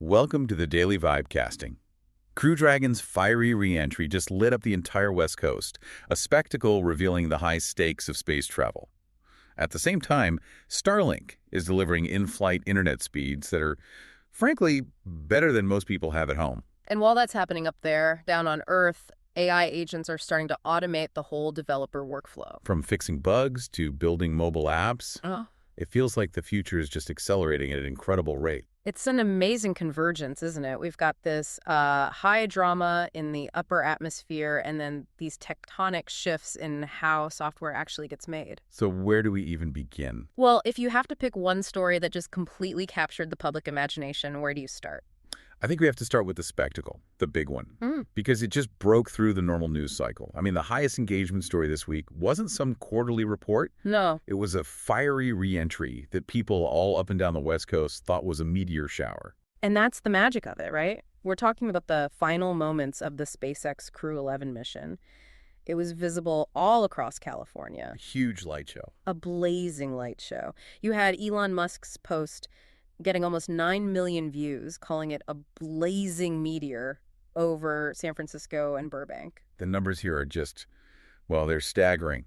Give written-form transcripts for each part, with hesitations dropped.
Welcome to the Daily Vibecasting. Crew Dragon's fiery reentry just lit up the entire West Coast, a spectacle revealing the high stakes of space travel. At the same time, Starlink is delivering in-flight internet speeds that are, frankly, better than most people have at home. And while that's happening up there, down on Earth, AI agents are starting to automate the whole developer workflow. From fixing bugs to building mobile apps, Oh. it feels like the future is just accelerating at an incredible rate. It's an amazing convergence, isn't it? We've got this high drama in the upper atmosphere and then these tectonic shifts in how software actually gets made. So where do we even begin? Well, if you have to pick one story that just completely captured the public imagination, where do you start? I think we have to start with the spectacle, the big one, because it just broke through the normal news cycle. I mean, the highest engagement story this week wasn't some quarterly report. No. It was a fiery reentry that people all up and down the West Coast thought was a meteor shower. And that's the magic of it, right? We're talking about the final moments of the SpaceX Crew 11 mission. It was visible all across California. A huge light show. A blazing light show. You had Elon Musk's post getting almost 9 million views, calling it a blazing meteor over San Francisco and Burbank. The numbers here are just, well, they're staggering.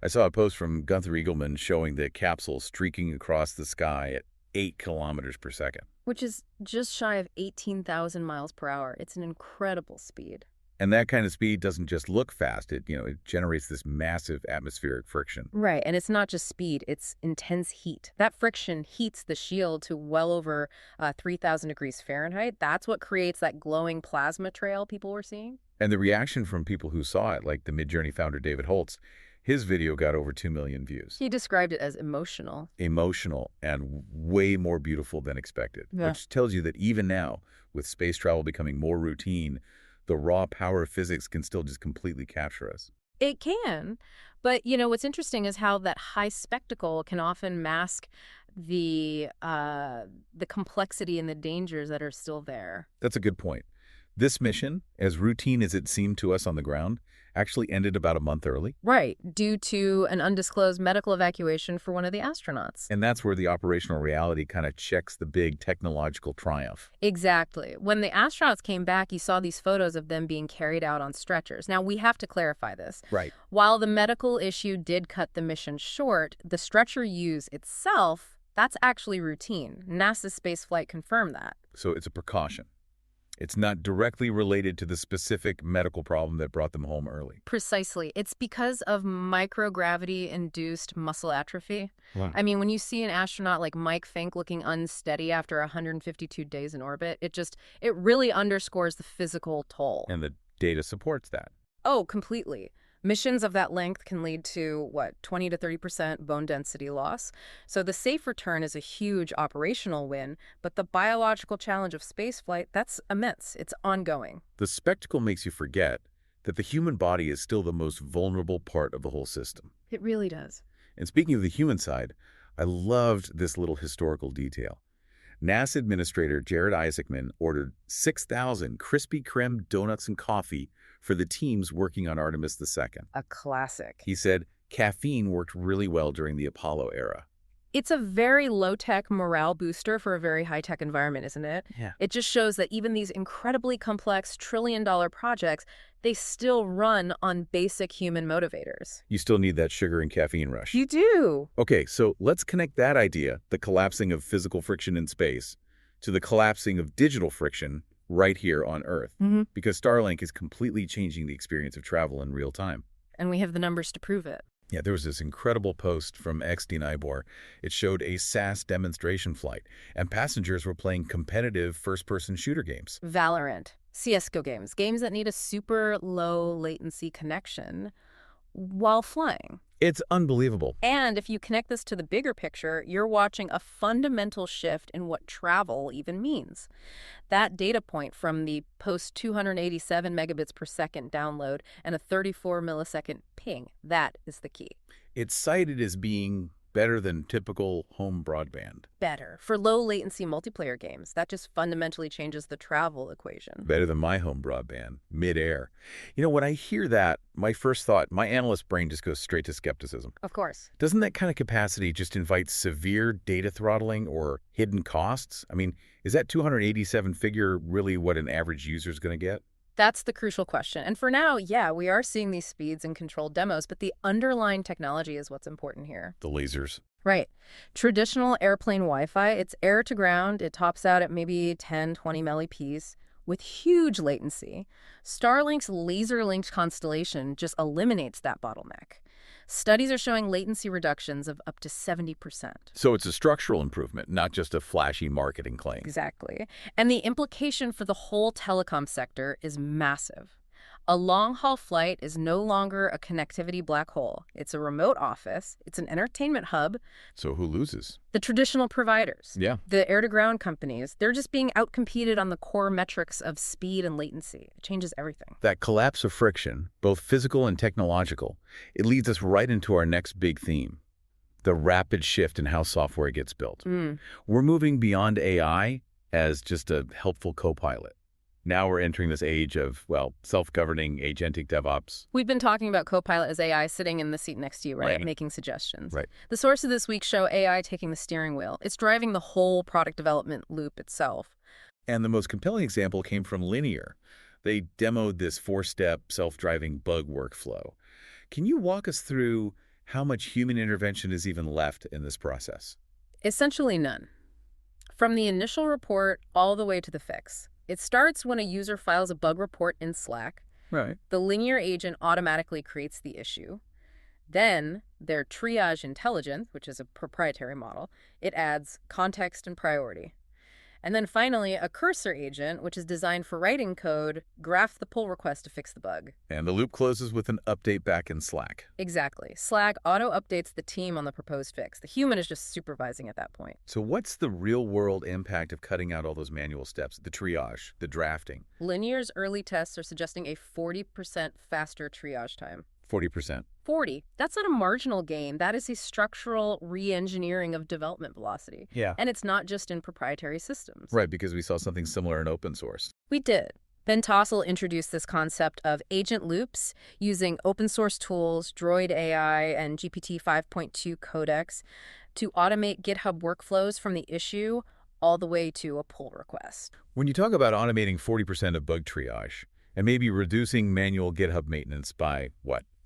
I saw a post from Gunther Eagleman showing the capsule streaking across the sky at 8 kilometers per second. Which is just shy of 18,000 miles per hour. It's an incredible speed. And that kind of speed doesn't just look fast. It generates this massive atmospheric friction. Right, and it's not just speed, it's intense heat. That friction heats the shield to well over 3,000 degrees Fahrenheit. That's what creates that glowing plasma trail people were seeing. And the reaction from people who saw it, like the Midjourney founder David Holtz, his video got over 2 million views. He described it as emotional. Emotional and way more beautiful than expected, which tells you that even now, with space travel becoming more routine, the raw power of physics can still just completely capture us. It can, but what's interesting is how that high spectacle can often mask the complexity and the dangers that are still there. That's a good point. This mission, as routine as it seemed to us on the ground, actually ended about a month early. Right, due to an undisclosed medical evacuation for one of the astronauts. And that's where the operational reality kind of checks the big technological triumph. Exactly. When the astronauts came back, you saw these photos of them being carried out on stretchers. Now, we have to clarify this. Right. While the medical issue did cut the mission short, the stretcher use itself, that's actually routine. NASA's spaceflight confirmed that. So it's a precaution. It's not directly related to the specific medical problem that brought them home early. Precisely. It's because of microgravity-induced muscle atrophy. Wow. I mean, when you see an astronaut like Mike Fink looking unsteady after 152 days in orbit, it really underscores the physical toll. And the data supports that. Oh, completely. Missions of that length can lead to, 20 to 30% bone density loss. So the safe return is a huge operational win, but the biological challenge of spaceflight, that's immense. It's ongoing. The spectacle makes you forget that the human body is still the most vulnerable part of the whole system. It really does. And speaking of the human side, I loved this little historical detail. NASA Administrator Jared Isaacman ordered 6,000 Krispy Kreme donuts and coffee for the teams working on Artemis II. A classic. He said caffeine worked really well during the Apollo era. It's a very low-tech morale booster for a very high-tech environment, isn't it? Yeah. It just shows that even these incredibly complex trillion-dollar projects, they still run on basic human motivators. You still need that sugar and caffeine rush. You do. Okay, so let's connect that idea, the collapsing of physical friction in space, to the collapsing of digital friction right here on Earth. Because Starlink is completely changing the experience of travel in real time. And we have the numbers to prove it. Yeah, there was this incredible post from XD Nibor. It showed a SAS demonstration flight, and passengers were playing competitive first-person shooter games. Valorant, CSGO games that need a super low latency connection while flying. It's unbelievable. And if you connect this to the bigger picture, you're watching a fundamental shift in what travel even means. That data point from the post 287 megabits per second download and a 34 millisecond ping, that is the key. It's cited as being better than typical home broadband. Better. For low latency multiplayer games, that just fundamentally changes the travel equation. Better than my home broadband, mid-air. When I hear that, my first thought, my analyst brain just goes straight to skepticism. Of course. Doesn't that kind of capacity just invite severe data throttling or hidden costs? I mean, is that 287 figure really what an average user is going to get? That's the crucial question. And for now, yeah, we are seeing these speeds in controlled demos, but the underlying technology is what's important here. The lasers. Right. Traditional airplane Wi-Fi, it's air to ground. It tops out at maybe 10, 20 MEPs with huge latency. Starlink's laser-linked constellation just eliminates that bottleneck. Studies are showing latency reductions of up to 70%. So it's a structural improvement, not just a flashy marketing claim. Exactly. And the implication for the whole telecom sector is massive. A long-haul flight is no longer a connectivity black hole. It's a remote office. It's an entertainment hub. So who loses? The traditional providers. Yeah. The air-to-ground companies. They're just being outcompeted on the core metrics of speed and latency. It changes everything. That collapse of friction, both physical and technological, it leads us right into our next big theme, the rapid shift in how software gets built. We're moving beyond AI as just a helpful co-pilot. Now we're entering this age of, self-governing agentic DevOps. We've been talking about Copilot as AI sitting in the seat next to you, right? Making suggestions. Right. The source of this week's show, AI taking the steering wheel. It's driving the whole product development loop itself. And the most compelling example came from Linear. They demoed this 4-step self-driving bug workflow. Can you walk us through how much human intervention is even left in this process? Essentially none. From the initial report all the way to the fix. It starts when a user files a bug report in Slack. Right. The Linear agent automatically creates the issue. Then, their triage intelligence, which is a proprietary model, it adds context and priority. And then finally, a cursor agent, which is designed for writing code, graphed the pull request to fix the bug. And the loop closes with an update back in Slack. Exactly. Slack auto-updates the team on the proposed fix. The human is just supervising at that point. So what's the real-world impact of cutting out all those manual steps, the triage, the drafting? Linear's early tests are suggesting a 40% faster triage time. 40%. 40. That's not a marginal gain. That is a structural re-engineering of development velocity. Yeah. And it's not just in proprietary systems. Right, because we saw something similar in open source. We did. Ben Tossell introduced this concept of agent loops using open source tools, Droid AI, and GPT 5.2 codecs to automate GitHub workflows from the issue all the way to a pull request. When you talk about automating 40% of bug triage and maybe reducing manual GitHub maintenance by,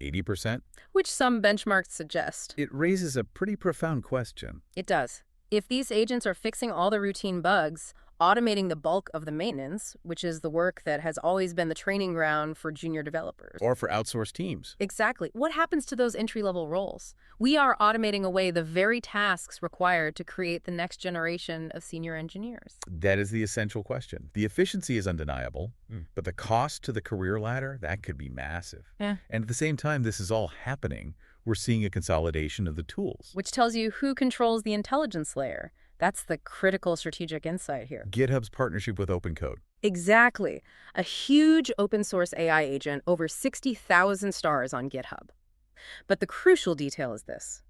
80%? Which some benchmarks suggest. It raises a pretty profound question. It does. If these agents are fixing all the routine bugs, automating the bulk of the maintenance, which is the work that has always been the training ground for junior developers. Or for outsourced teams. Exactly. What happens to those entry-level roles? We are automating away the very tasks required to create the next generation of senior engineers. That is the essential question. The efficiency is undeniable, but the cost to the career ladder, that could be massive. Yeah. And at the same time this is all happening, we're seeing a consolidation of the tools. Which tells you who controls the intelligence layer. That's the critical strategic insight here. GitHub's partnership with OpenCode. Exactly. A huge open source AI agent, over 60,000 stars on GitHub. But the crucial detail is this.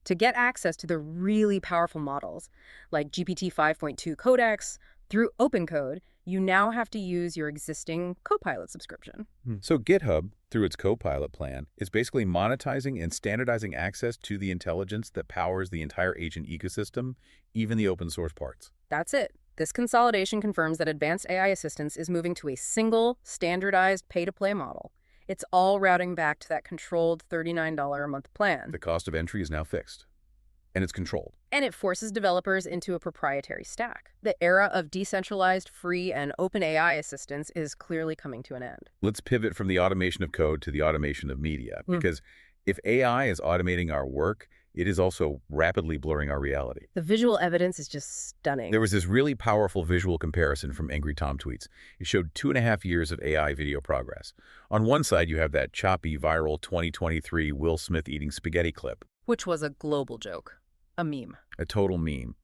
To get access to the really powerful models, like GPT 5.2 codecs, through OpenCode, you now have to use your existing Copilot subscription. So GitHub, through its Copilot plan, is basically monetizing and standardizing access to the intelligence that powers the entire agent ecosystem, even the open source parts. That's it. This consolidation confirms that advanced AI assistance is moving to a single, standardized pay-to-play model. It's all routing back to that controlled $39 a month plan. The cost of entry is now fixed, and it's controlled. And it forces developers into a proprietary stack. The era of decentralized, free, and open AI assistance is clearly coming to an end. Let's pivot from the automation of code to the automation of media, because if AI is automating our work, it is also rapidly blurring our reality. The visual evidence is just stunning. There was this really powerful visual comparison from Angry Tom Tweets. It showed 2.5 years of AI video progress. On one side, you have that choppy, viral 2023 Will Smith eating spaghetti clip. Which was a global joke. A meme. A total meme.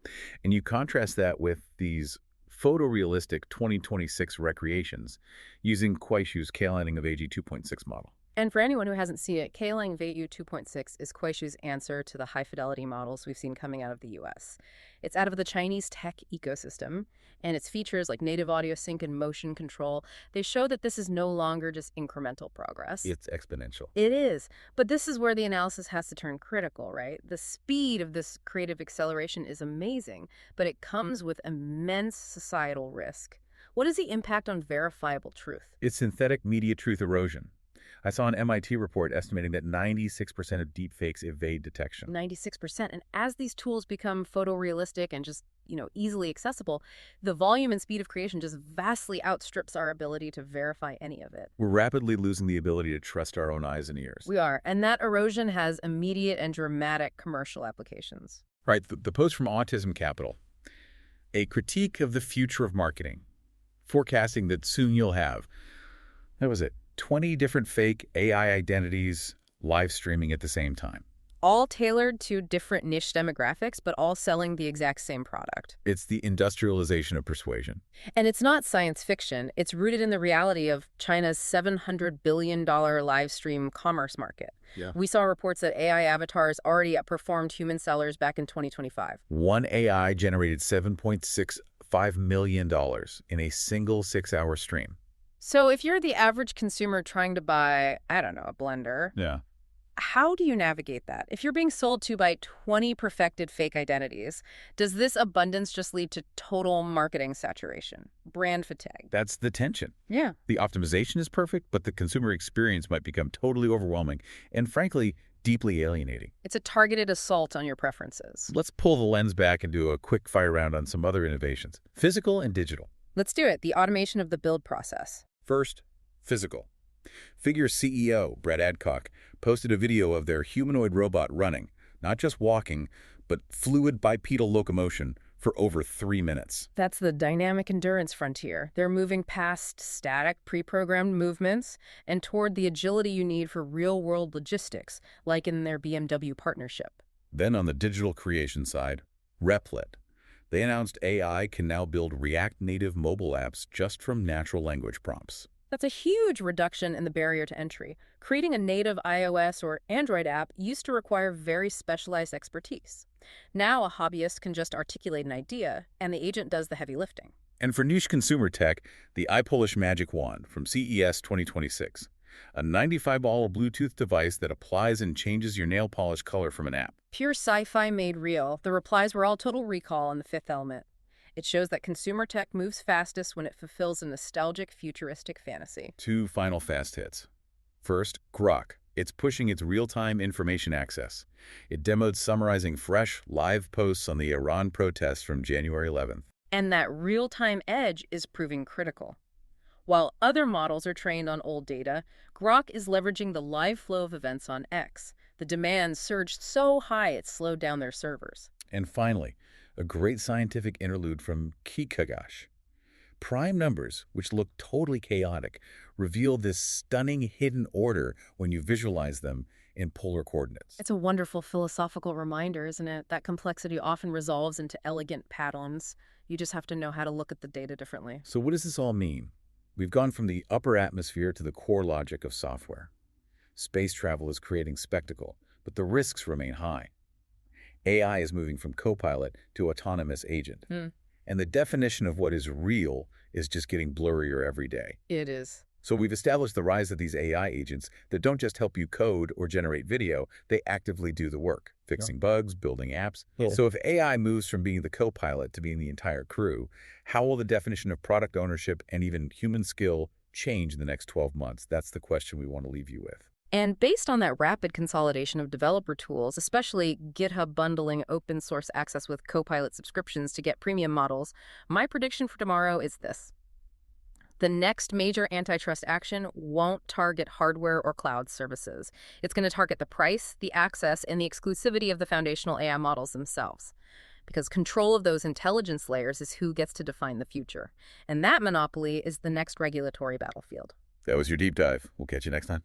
And you contrast that with these photorealistic 2026 recreations using Kuaishu's Kale ending of AG 2.6 model. And for anyone who hasn't seen it, K-Lang Vayu 2.6 is Kuaishu's answer to the high-fidelity models we've seen coming out of the US. It's out of the Chinese tech ecosystem, and its features like native audio sync and motion control, they show that this is no longer just incremental progress. It's exponential. It is, but this is where the analysis has to turn critical, right? The speed of this creative acceleration is amazing, but it comes with immense societal risk. What is the impact on verifiable truth? It's synthetic media truth erosion. I saw an MIT report estimating that 96% of deepfakes evade detection. 96%. And as these tools become photorealistic and just, easily accessible, the volume and speed of creation just vastly outstrips our ability to verify any of it. We're rapidly losing the ability to trust our own eyes and ears. We are. And that erosion has immediate and dramatic commercial applications. Right, the post from Autism Capital. A critique of the future of marketing. Forecasting that soon you'll have, that was it, 20 different fake AI identities live streaming at the same time. All tailored to different niche demographics, but all selling the exact same product. It's the industrialization of persuasion. And it's not science fiction. It's rooted in the reality of China's $700 billion live stream commerce market. Yeah. We saw reports that AI avatars already outperformed human sellers back in 2025. One AI generated $7.65 million in a single 6-hour stream. So if you're the average consumer trying to buy, I don't know, a blender, Yeah. how do you navigate that? If you're being sold to by 20 perfected fake identities, does this abundance just lead to total marketing saturation, brand fatigue? That's the tension. Yeah. The optimization is perfect, but the consumer experience might become totally overwhelming and, frankly, deeply alienating. It's a targeted assault on your preferences. Let's pull the lens back and do a quick fire round on some other innovations, physical and digital. Let's do it. The automation of the build process. First, physical. Figure CEO Brett Adcock posted a video of their humanoid robot running, not just walking, but fluid bipedal locomotion for over 3 minutes. That's the dynamic endurance frontier. They're moving past static, pre-programmed movements and toward the agility you need for real-world logistics, like in their BMW partnership. Then on the digital creation side, Replit. They announced AI can now build React-native mobile apps just from natural language prompts. That's a huge reduction in the barrier to entry. Creating a native iOS or Android app used to require very specialized expertise. Now a hobbyist can just articulate an idea, and the agent does the heavy lifting. And for niche consumer tech, the iPolish Magic Wand from CES 2026. A 95-ball Bluetooth device that applies and changes your nail polish color from an app. Pure sci-fi made real. The replies were all Total Recall on The Fifth Element. It shows that consumer tech moves fastest when it fulfills a nostalgic, futuristic fantasy. 2 final fast hits. First, Grok. It's pushing its real-time information access. It demoed summarizing fresh, live posts on the Iran protests from January 11th. And that real-time edge is proving critical. While other models are trained on old data, Grok is leveraging the live flow of events on X. The demand surged so high it slowed down their servers. And finally, a great scientific interlude from Kikagash. Prime numbers, which look totally chaotic, reveal this stunning hidden order when you visualize them in polar coordinates. It's a wonderful philosophical reminder, isn't it? That complexity often resolves into elegant patterns. You just have to know how to look at the data differently. So what does this all mean? We've gone from the upper atmosphere to the core logic of software. Space travel is creating spectacle, but the risks remain high. AI is moving from co-pilot to autonomous agent. And the definition of what is real is just getting blurrier every day. It is. So we've established the rise of these AI agents that don't just help you code or generate video, they actively do the work, fixing bugs, building apps. So if AI moves from being the co-pilot to being the entire crew, how will the definition of product ownership and even human skill change in the next 12 months? That's the question we want to leave you with. And based on that rapid consolidation of developer tools, especially GitHub bundling open source access with Copilot subscriptions to get premium models, my prediction for tomorrow is this. The next major antitrust action won't target hardware or cloud services. It's going to target the price, the access, and the exclusivity of the foundational AI models themselves. Because control of those intelligence layers is who gets to define the future. And that monopoly is the next regulatory battlefield. That was your deep dive. We'll catch you next time.